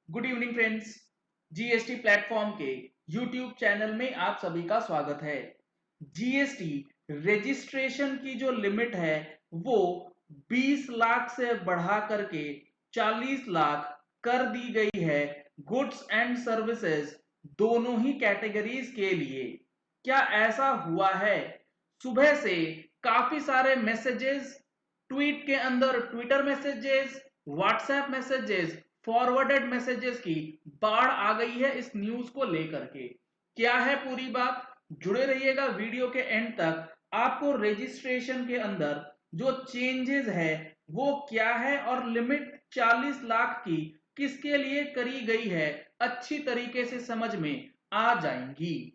Good evening friends. GST platform के YouTube channel में आप सभी का स्वागत है। जीएसटी रजिस्ट्रेशन की जो लिमिट है वो 20 लाख से बढ़ा करके 40 लाख कर दी गई है गुड्स एंड सर्विसेज दोनों ही कैटेगरीज के लिए। क्या ऐसा हुआ है? सुबह से काफी सारे मैसेजेस, ट्वीट के अंदर Twitter messages, WhatsApp messages, forwarded messages की बाढ़ आ गई है इस न्यूज को लेकर के। क्या है पूरी बात? जुड़े रहिएगा वीडियो के एंड तक। आपको रजिस्ट्रेशन के अंदर जो चेंजेस है वो क्या है और लिमिट 40 लाख की किसके लिए करी गई है अच्छी तरीके से समझ में आ जाएंगी।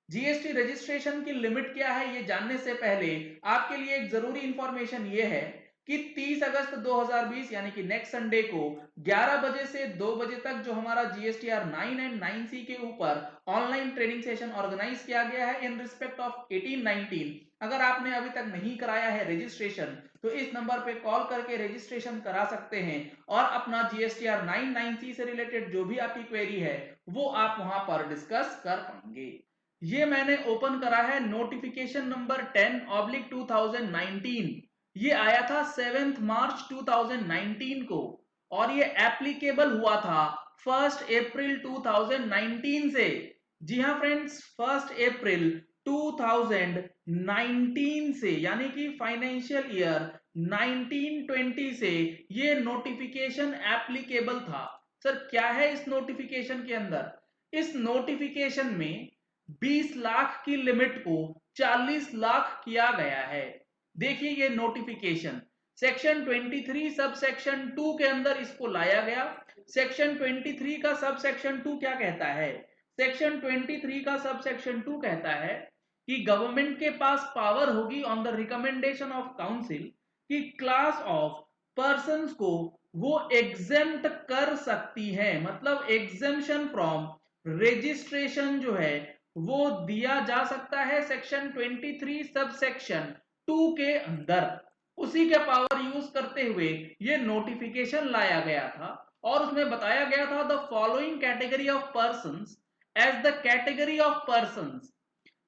जीएसटी रजिस्ट्रेशन की लिमिट क्या है ये जानने से पहले आपके लिए एक जरूरी इंफॉर्मेशन ये है कि 30 अगस्त 2020 यानी कि नेक्स्ट संडे को 11 बजे से 2 बजे तक जो हमारा जीएसटीआर 9 एंड 9C के ऊपर ऑनलाइन ट्रेनिंग सेशन ऑर्गेनाइज किया गया है इन रिस्पेक्ट ऑफ 18-19। अगर आपने अभी तक नहीं कराया है रजिस्ट्रेशन तो इस नंबर पे कॉल करके रजिस्ट्रेशन करा सकते हैं और अपना जीएसटीआर 9-9C से रिलेटेड जो भी आपकी क्वेरी है वो आप वहां पर डिस्कस कर पाएंगे। ये मैंने ओपन करा है नोटिफिकेशन नंबर 10/2019। ये आया था 7 मार्च 2019 को और ये एप्लीकेबल हुआ था 1 अप्रैल 2019 से। जी हाँ फ्रेंड्स, 1 अप्रैल 2019 से यानी कि फाइनेंशियल ईयर 1920 से ये नोटिफिकेशन एप्लीकेबल था। सर क्या है इस नोटिफिकेशन के अंदर? इस नोटिफिकेशन में 20 लाख की लिमिट को 40 लाख किया गया है। देखिए ये नोटिफिकेशन सेक्शन 23 सब सेक्शन 2 के अंदर इसको लाया गया। सेक्शन 23 का सब सेक्शन 2 क्या कहता है? सेक्शन 23 का सब सेक्शन 2 कहता है कि गवर्नमेंट के पास पावर होगी on the recommendation of council कि क्लास ऑफ पर्संस को वो एग्जेम्प्ट कर सकती है, मतलब एग्जेम्पशन फ्रॉम रजिस्ट्रेशन जो है वो दिया जा सकता है सेक्शन 23 सब सेक्शन 2 के अंदर। उसी के पावर यूज करते हुए ये नोटिफिकेशन लाया गया था और उसमें बताया गया था the following category of persons as the category of persons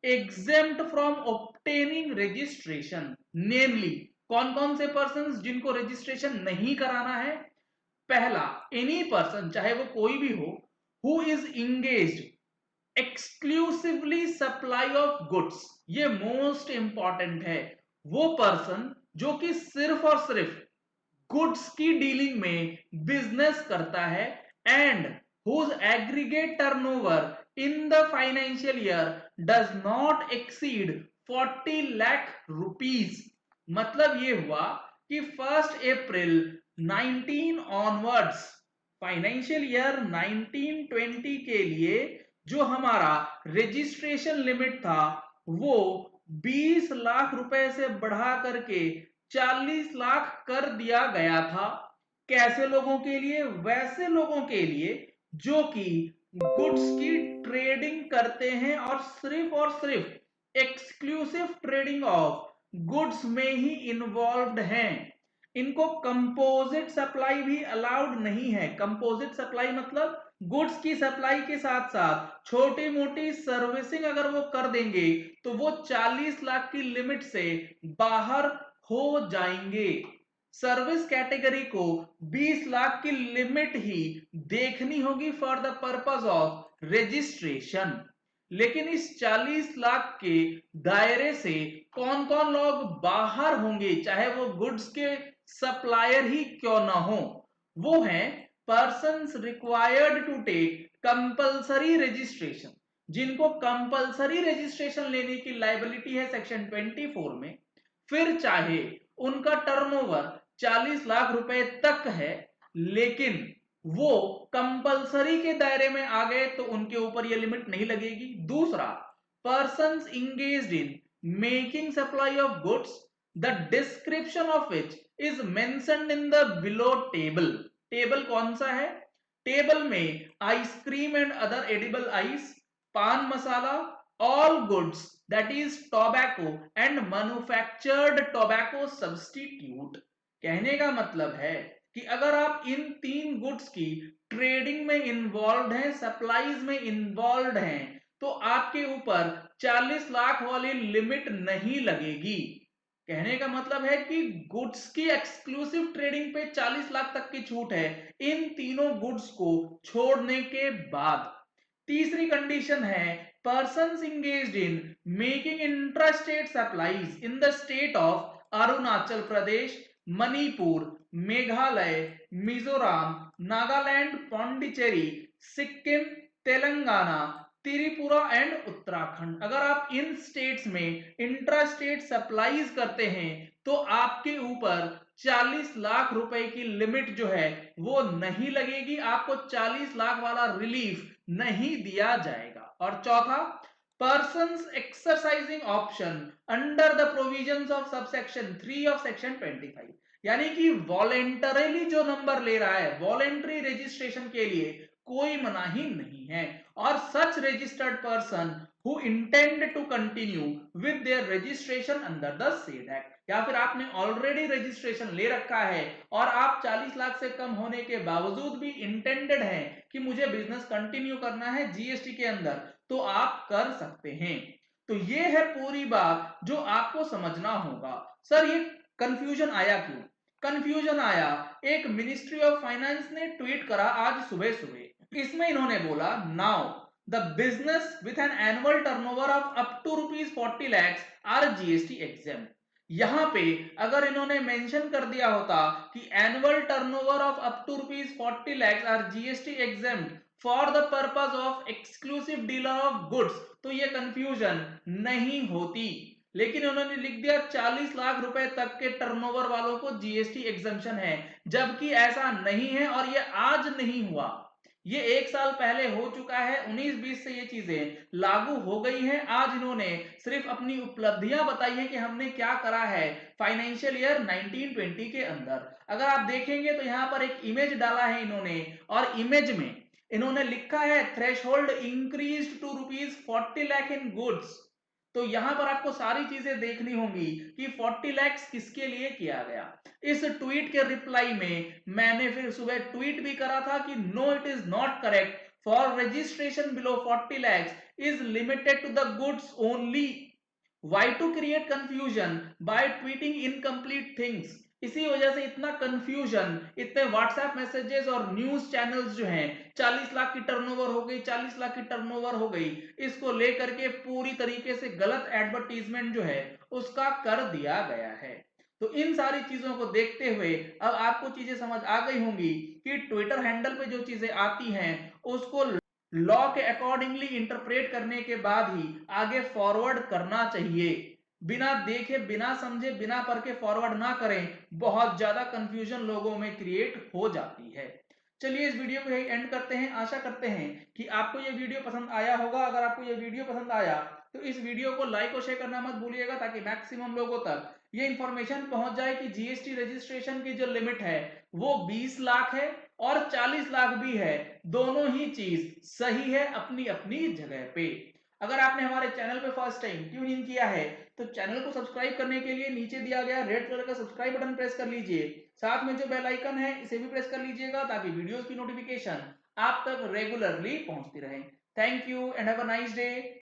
exempt from obtaining registration, namely कौन कौन से पर्सन जिनको रजिस्ट्रेशन नहीं कराना है? पहला, एनी पर्सन चाहे वो कोई भी हो who is engaged exclusively supply of goods. ये मोस्ट इंपॉर्टेंट है। वो पर्सन जो कि सिर्फ और सिर्फ गुड्स की डीलिंग में बिजनेस करता है and whose aggregate turnover in the financial year does not exceed 40 lakh rupees. मतलब ये हुआ कि 1 अप्रैल 19 ऑनवर्ड्स फाइनेंशियल ईयर 1920 के लिए जो हमारा रजिस्ट्रेशन लिमिट था वो 20 लाख रुपए से बढ़ा करके 40 लाख कर दिया गया था। कैसे लोगों के लिए? वैसे लोगों के लिए जो कि गुड्स की ट्रेडिंग करते हैं और सिर्फ एक्सक्लूसिव ट्रेडिंग ऑफ गुड्स में ही इन्वॉल्व्ड हैं। इनको कंपोजिट सप्लाई भी अलाउड नहीं है। कंपोजिट सप्लाई मतलब गुड्स की सप्लाई के साथ साथ छोटी मोटी सर्विसिंग अगर वो कर देंगे तो वो 40 लाख की लिमिट से बाहर हो जाएंगे। सर्विस कैटेगरी को 20 लाख की लिमिट ही देखनी होगी for the purpose of registration. लेकिन इस 40 लाख के दायरे से कौन कौन लोग बाहर होंगे चाहे वो गुड्स के सप्लायर ही क्यों ना हो? वो हैं persons required to take compulsory registration, जिनको कंपल्सरी रजिस्ट्रेशन लेने की लाइबिलिटी है सेक्शन 24 में। फिर चाहे उनका टर्नओवर 40 लाख रुपए तक है लेकिन वो कंपल्सरी के दायरे में आ गए तो उनके ऊपर ये लिमिट नहीं लगेगी। दूसरा, persons engaged in making supply of goods the description of which is mentioned in the below table. Table कौन सा है? टेबल में ice cream and other edible ice, pan masala, all goods that is tobacco and manufactured tobacco substitute. कहने का मतलब है कि अगर आप इन 3 गुड्स की ट्रेडिंग में इन्वॉल्व हैं, सप्लाईज में इन्वॉल्व हैं, तो आपके ऊपर 40 लाख वाली लिमिट नहीं लगेगी। कहने का मतलब है कि गुड्स की एक्सक्लूसिव ट्रेडिंग पे 40 लाख तक की छूट है इन तीनों गुड्स को छोड़ने के बाद। तीसरी कंडीशन है persons engaged in making intrastate supplies in the state of Arunachal Pradesh, Manipur, Meghalaya, Mizoram, Nagaland, Pondicherry, Sikkim, Telangana, Tripura and Uttarakhand. अगर आप इन स्टेट्स में इंट्रा स्टेट सप्लाईज करते हैं तो आपके ऊपर 40 लाख रुपए की लिमिट जो है वो नहीं लगेगी, आपको 40 लाख वाला रिलीफ नहीं दिया जाएगा। और चौथा, persons exercising option under the provisions of subsection 3 of section 25, यानी कि वॉलेंटरीली जो नंबर ले रहा है, वॉलेंटरी रजिस्ट्रेशन के लिए कोई मनाही नहीं है। और such registered person who intend to continue with their registration under the said act, या फिर आपने ऑलरेडी रजिस्ट्रेशन ले रखा है और आप 40 लाख से कम होने के बावजूद भी इंटेंडेड है कि मुझे बिजनेस कंटिन्यू करना है जीएसटी के अंदर, तो आप कर सकते हैं। तो ये है पूरी बात जो आपको समझना होगा। सर ये कंफ्यूजन आया क्यों? कंफ्यूजन आया, एक मिनिस्ट्री ऑफ फाइनेंस ने ट्वीट करा आज सुबह सुबह, इसमें इन्होंने बोला now the business with an annual turnover of up to ₹40 lakhs are GST exempt. यहां पे अगर इन्होंने मेंशन कर दिया होता कि annual turnover of up to ₹40 lakhs are GST exempt for the purpose of exclusive dealer of goods, तो ये कंफ्यूजन नहीं होती। लेकिन उन्होंने लिख दिया 40 लाख रुपए तक के टर्नओवर वालों को जीएसटी एग्जम्पशन है, जबकि ऐसा नहीं है और ये आज नहीं हुआ, ये 1 साल पहले हो चुका है। 19-20 से ये चीजें लागू हो गई हैं। आज इन्होंने सिर्फ अपनी उपलब्धियां बताई हैं कि हमने क्या करा है फाइनेंशियल ईयर 1920 के अंदर। अगर आप देखेंगे तो यहां पर एक इमेज डाला है इन्होंने, और इमेज में इन्होंने लिखा है threshold increased to ₹40 lakh in goods. तो यहां पर आपको सारी चीजें देखनी होंगी कि 40 लाख किसके लिए किया गया। इस ट्वीट के रिप्लाई में मैंने फिर सुबह ट्वीट भी करा था कि no it is not correct for registration below 40 lakhs is limited to the goods only. Why to create confusion by tweeting incomplete things? इसी वजह से इतना कंफ्यूजन, इतने व्हाट्सएप मैसेजेस और न्यूज चैनल्स जो हैं 40 लाख की टर्नओवर हो गई, 40 लाख की टर्नओवर हो गई, इसको लेकर के पूरी तरीके से गलत एडवर्टीजमेंट जो है उसका कर दिया गया है। तो इन सारी चीजों को देखते हुए अब आपको चीजें समझ आ गई होंगी कि ट्विटर हैंडल पे जो चीजें आती हैं उसको लॉ के अकॉर्डिंगली इंटरप्रेट करने के बाद ही आगे फॉरवर्ड करना चाहिए। बिना देखे, बिना समझे, बिना पढ़ के फॉरवर्ड ना करें, बहुत ज्यादा कंफ्यूजन लोगों में क्रिएट हो जाती है। चलिए इस वीडियो को यही एंड करते हैं। आशा करते हैं कि आपको ये वीडियो पसंद आया होगा। अगर आपको ये वीडियो पसंद आया तो इस वीडियो को लाइक और शेयर करना मत भूलिएगा, ताकि मैक्सिमम लोगों तक ये इंफॉर्मेशन पहुंच जाए कि जीएसटी रजिस्ट्रेशन की जो लिमिट है वो 20 लाख है और 40 लाख भी है। दोनों ही चीज सही है अपनी अपनी जगह पे। अगर आपने हमारे चैनल पे फर्स्ट टाइम ट्यून इन किया है तो चैनल को सब्सक्राइब करने के लिए नीचे दिया गया रेड कलर का सब्सक्राइब बटन प्रेस कर लीजिए। साथ में जो बेल आइकन है इसे भी प्रेस कर लीजिएगा, ताकि वीडियोस की नोटिफिकेशन आप तक रेगुलरली पहुंचती रहे। Thank you and have a nice day.